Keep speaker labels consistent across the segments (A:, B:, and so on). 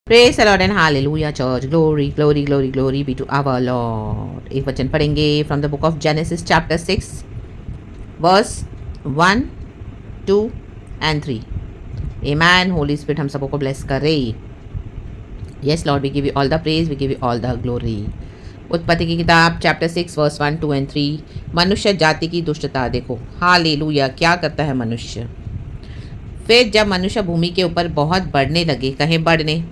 A: Praise the Lord and hallelujah church. Glory glory glory glory be to our Lord. एक वचन पढ़ेंगे from the book of Genesis chapter 6 verse 1, 2 and 3। Amen. Holy Spirit हम सबको bless करे। Yes Lord, we give you all the praise, we give you all the glory. उत्पत्ति की किताब chapter 6 verse 1, 2 and 3। मनुष्य जाति की दुष्टता देखो। हालेलुया, क्या करता है मनुष्य। फिर जब मनुष्य भूमि के ऊपर बहुत बढ़ने लगे, कहें बढ़ने,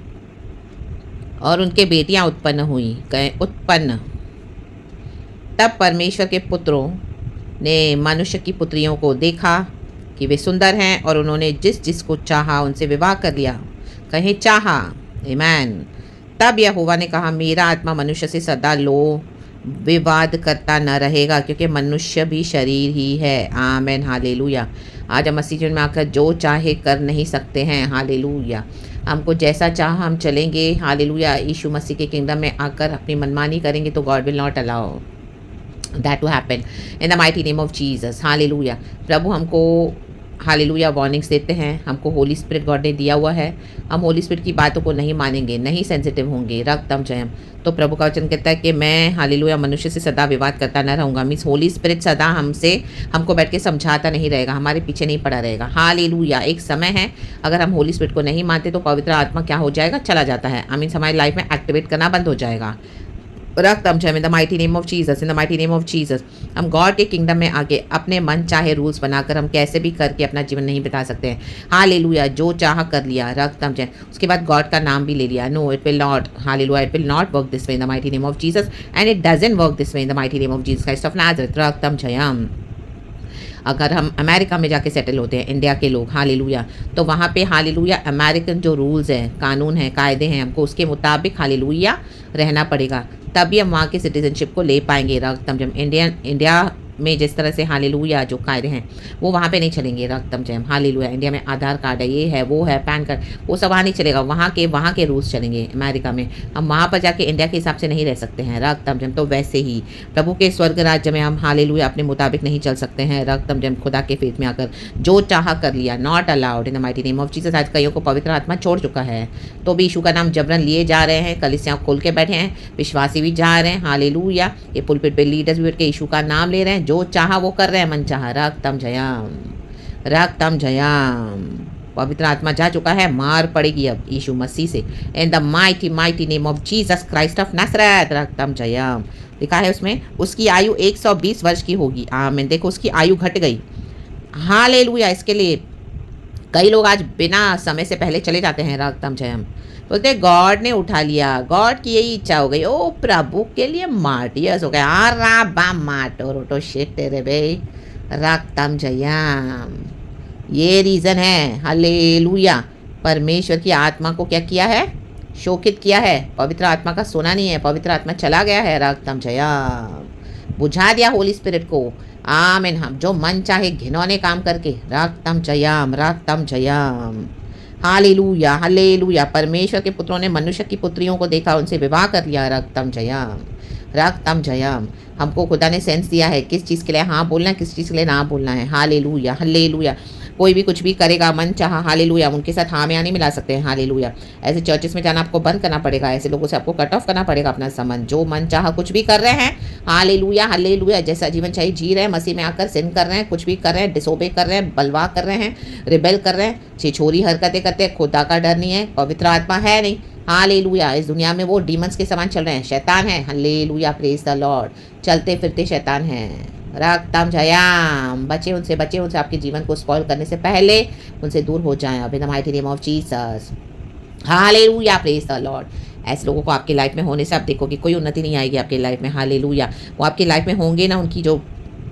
A: और उनके बेटियां उत्पन्न हुई, कहें उत्पन्न, तब परमेश्वर के पुत्रों ने मनुष्य की पुत्रियों को देखा कि वे सुंदर हैं, और उन्होंने जिस जिसको चाहा उनसे विवाह कर लिया, कहें चाहा। आमेन। तब यहोवा ने कहा, मेरा आत्मा मनुष्य से सदा लो विवाद करता न रहेगा, क्योंकि मनुष्य भी शरीर ही है। आमेन। हालेलुया। आज हम मसीह जीवन में आकर जो चाहे कर नहीं सकते हैं। हालेलुया। हमको जैसा चाह हम चलेंगे। हालेलुया। यीशु मसीह के किंगडम में आकर अपनी मनमानी करेंगे तो God will not allow that to happen in the mighty name of Jesus. Hallelujah. प्रभु हमको हालेलुया वार्निंग्स देते हैं। हमको होली स्पिरिट गॉड ने दिया हुआ है। हम होली स्पिरिट की बातों को नहीं मानेंगे, नहीं सेंसिटिव होंगे, रक्तम जयम। तो प्रभु का वचन कहता है कि मैं हालेलुया मनुष्य से सदा विवाद करता न रहूँगा। मीन्स होली स्पिरिट सदा हमको बैठ के समझाता नहीं रहेगा, हमारे पीछे नहीं पड़ा रहेगा। हालेलुया। एक समय है, अगर हम होली स्पिरिट को नहीं मानते तो पवित्र आत्मा क्या हो जाएगा, चला जाता है। मीन्स हमारी लाइफ में एक्टिवेट करना बंद हो जाएगा। रक्तम जय इन the mighty name of Jesus, in the mighty name of Jesus. हम गॉड के किंगडम में आके अपने मन चाहे रूल्स बनाकर हम कैसे भी करके अपना जीवन नहीं बिता सकते हैं। हालेलुया। जो चाह कर लिया, रक्तम जय। उसके बाद गॉड का नाम भी ले लिया। No, it will not, hallelujah, it will not work this way in the mighty name of Jesus, and it doesn't work this way in the mighty name of Jesus Christ of Nazareth. रक्तम जयम। अगर हम America में जाके settle होते हैं, India के लोग, हालेलुया, तो वहाँ पे हालेलुया अमेरिकन जो रूल्स हैं, कानून हैं, कायदे हैं, हमको उसके मुताबिक हालेलुया रहना पड़ेगा, तभी हम वहाँ की सिटीजनशिप को ले पाएंगे। रक्तम जयम। इंडिया में जिस तरह से हालेलुया जो कायदे हैं वो वहाँ पे नहीं चलेंगे। रक्तम जयम। हालेलुया। इंडिया में आधार कार्ड है, ये है, वो है, पैन कार्ड, वो सब वहाँ नहीं चलेगा। वहाँ के रूल्स चलेंगे अमेरिका में। हम वहाँ पर जाके इंडिया के हिसाब से नहीं रह सकते हैं। रक्तम जयम। तो वैसे ही प्रभु के स्वर्ग राज्य में हम हालेलुया अपने मुताबिक नहीं चल सकते हैं। रक्तम जयम। खुदा के फेथ में आकर जो चाह कर लिया, not allowed in the mighty name of Jesus. आज कईयों को पवित्र आत्मा छोड़ चुका है, तो भी यीशु का नाम जबरन लिए जा रहे हैं। कलीसियां खोल के बैठे हैं, विश्वासी भी जा रहे हैं। हालेलुया। ये पुलपिट पे लीडर्स भी बैठ के यीशु का नाम ले रहे हैं, जो चाह वो कर रहे हैं, मन चाह। रक्तम जयम, रक्तम जयम। पवित्र आत्मा जा चुका है, मार पड़ेगी अब यीशु मसीह से। In the mighty mighty name of Jesus Christ of Nazareth. रक्तम जयम। लिखा है उसमें उसकी आयु 120 वर्ष की होगी। आमीन। देखो उसकी आयु घट गई। हालेलुया। इसके लिए कई लोग आज बिना समय से पहले चले जाते हैं। रक्तम जयम। बोलते गॉड ने उठा लिया, गॉड की यही इच्छा हो गई। ओ प्रभु के लिए मार्टियर्स हो गए। आरा बा माटो रोटो शिट तेरे बे। रक्तम जयम। ये रीज़न है। हालेलुया। परमेश्वर की आत्मा को क्या किया है, शोकित किया है। पवित्र आत्मा का सोना नहीं है, पवित्र आत्मा चला गया है। रक्तम जयम। बुझा दिया होली स्पिरिट को। आमीन। हम जो मन चाहे घिनौने काम करके, रक्तम जयम, रक्तम जयम। Hallelujah, hallelujah. परमेश्वर के पुत्रों ने मनुष्य की पुत्रियों को देखा, उनसे विवाह कर लिया। रक्तम जयम, रक्तम जयम। हमको खुदा ने सेंस दिया है किस चीज़ के लिए हाँ बोलना है, किस चीज़ के लिए ना बोलना है। Hallelujah, hallelujah. कोई भी कुछ भी करेगा मन चाह, हालेलुया, उनके साथ हाँ में हाँ नहीं मिला सकते हैं। हालेलुया। ऐसे चर्चेस में जाना आपको बंद करना पड़ेगा, ऐसे लोगों से आपको कट ऑफ करना पड़ेगा अपना संबंध। जो मन चाह कुछ भी कर रहे हैं, हालेलुया, हालेलुया, जैसा जीवन चाहिए जी रहे हैं, मसीह में आकर सिन कर रहे हैं, कुछ भी कर रहे हैं, डिसोबे कर रहे हैं, बलवा कर रहे हैं, रिबेल कर रहे हैं, छिछोरी हरकतें करते हैं, खुदा का डर नहीं है, पवित्र आत्मा है नहीं। हालेलुया। इस दुनिया में वो डीमंस के समान चल रहे हैं, शैतान है। Hallelujah, praise the Lord. चलते फिरते शैतान हैं। रक्तम जयम। बचे उनसे, बचे उनसे। आपके जीवन को स्पॉइल करने से पहले उनसे दूर हो जाएं अब इन the mighty name of Jesus. Hallelujah, praise the Lord. ऐसे लोगों को आपकी लाइफ में होने से आप देखो कि कोई उन्नति नहीं आएगी आपकी लाइफ में। हालेलुया। वो आपकी लाइफ में होंगे ना, उनकी जो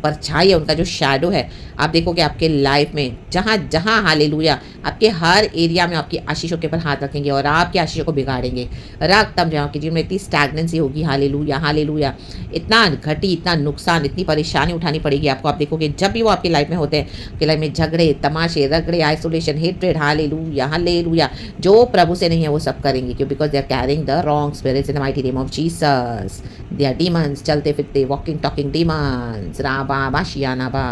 A: परछाई है, उनका जो शैडो है, आप देखो कि आपके लाइफ में जहाँ जहाँ हालेलुया आपके हर एरिया में आपकी आशीषों के ऊपर हाथ रखेंगे और आपकी आशीषों को बिगाड़ेंगे। रक्तम जहाँ आपके जीवन में इतनी स्टैग्नेंसी होगी। Hallelujah, hallelujah. इतना घटी, इतना नुकसान, इतनी परेशानी उठानी पड़ेगी आपको। आप देखोगे जब भी वो आपकी लाइफ में होते हैं, आपकी लाइफ में झगड़े, तमाशे, रगड़े, आइसोलेशन, हेट्रेड। Hallelujah, hallelujah. जो प्रभु से नहीं है वो सब करेंगे, क्यों? Because they are carrying the wrong spirits in the mighty name of Jesus. They are demons, चलते फिरते वॉकिंग टॉकिंग डीमंस। राबा बाशियाना बा।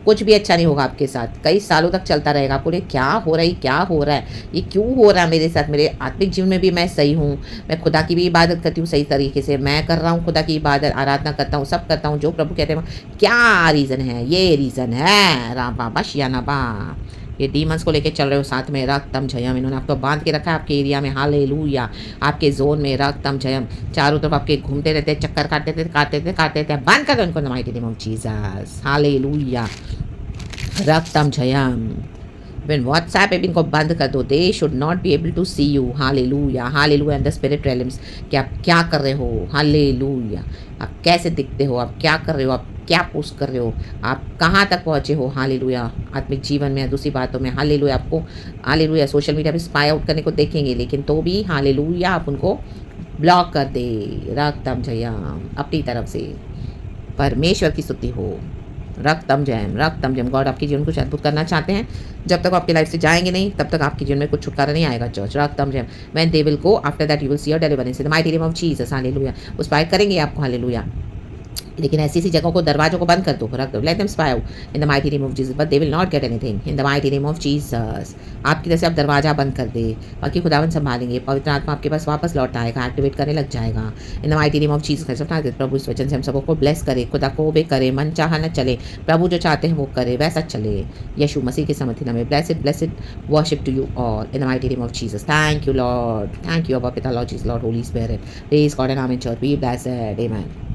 A: कुछ भी अच्छा नहीं होगा आपके साथ, कई सालों तक चलता रहेगा। आपको ये क्या हो रहा है, क्या हो रहा है, ये क्यों हो रहा है मेरे साथ, मेरे आत्मिक जीवन में भी मैं सही हूँ, मैं खुदा की भी इबादत करती हूँ सही तरीके से, मैं कर रहा हूँ खुदा की इबादत, आराधना करता हूँ, सब करता हूँ जो प्रभु कहते हैं, क्या रीज़न है, ये रीज़न है राम बाबा शियानाबा। ये डीमंस को लेके चल रहे हो साथ में, रक्तम जयम, इन्होंने आपको बांध के रखा है आपके एरिया में, हालेलुया, आपके जोन में रक्तम जयम, चारों तरफ आपके घूमते रहते हैं, चक्कर काटते थे, बंद कर दो इनको in the mighty name of Jesus, hallelujah, रक्तम जयम। When WhatsApp ऐप इनको बंद कर दो, they should not be able to see you, hallelujah, hallelujah, and the spirit realms, कि आप क्या कर रहे हो, हालेलुया, आप कैसे दिखते हो, आप क्या कर रहे हो, आप क्या पोस्ट कर रहे हो, आप कहाँ तक पहुँचे हो, हालेलुया, आत्मिक जीवन में, दूसरी बातों में, हालेलुया, आपको हालेलुया सोशल मीडिया पे स्पाई आउट करने को देखेंगे, लेकिन तो भी हालेलुया आप उनको ब्लॉक कर दे, रक्तम जयम, अपनी तरफ से परमेश्वर की स्तुति हो, रक्तम जयम। गॉड आपके जीवन को कुछ अद्भुत करना चाहते हैं, जब तक आपकी लाइफ से जाएंगे नहीं तब तक आपके जीवन में कुछ छुटकारा नहीं आएगा चर्च, रक्तम जयम। When they will go after that you will see your deliverance in the mighty name of Jesus, hallelujah, उस पार करेंगे आपको, हालेलुया, लेकिन ऐसी ऐसी जगहों को, दरवाजों को बंद कर दो, रख दो, let them spy out in the mighty name of Jesus, but they will not get anything in the mighty name of Jesus. आपकी तरफ से आप दरवाजा बंद कर दे, बाकी खुदावन संभालेंगे, पवित्र आत्मा आपके पास वापस लौट आएगा, एक्टिवेट करने लग जाएगा in the mighty name of Jesus. प्रभु इस वचन से हम सबको ब्लेस करे, खुदा को ओबे करे, मन चाह न चले, प्रभु जो चाहते हैं वो करे, वैसा चले, यीशु मसीह के समर्थन में। Blessed worship to you all in the mighty name of Jesus. Thank you Lord, thank you अबा पिता, Lord Jesus, Lord Holy Spirit, praise God and amen church, be blessed, amen.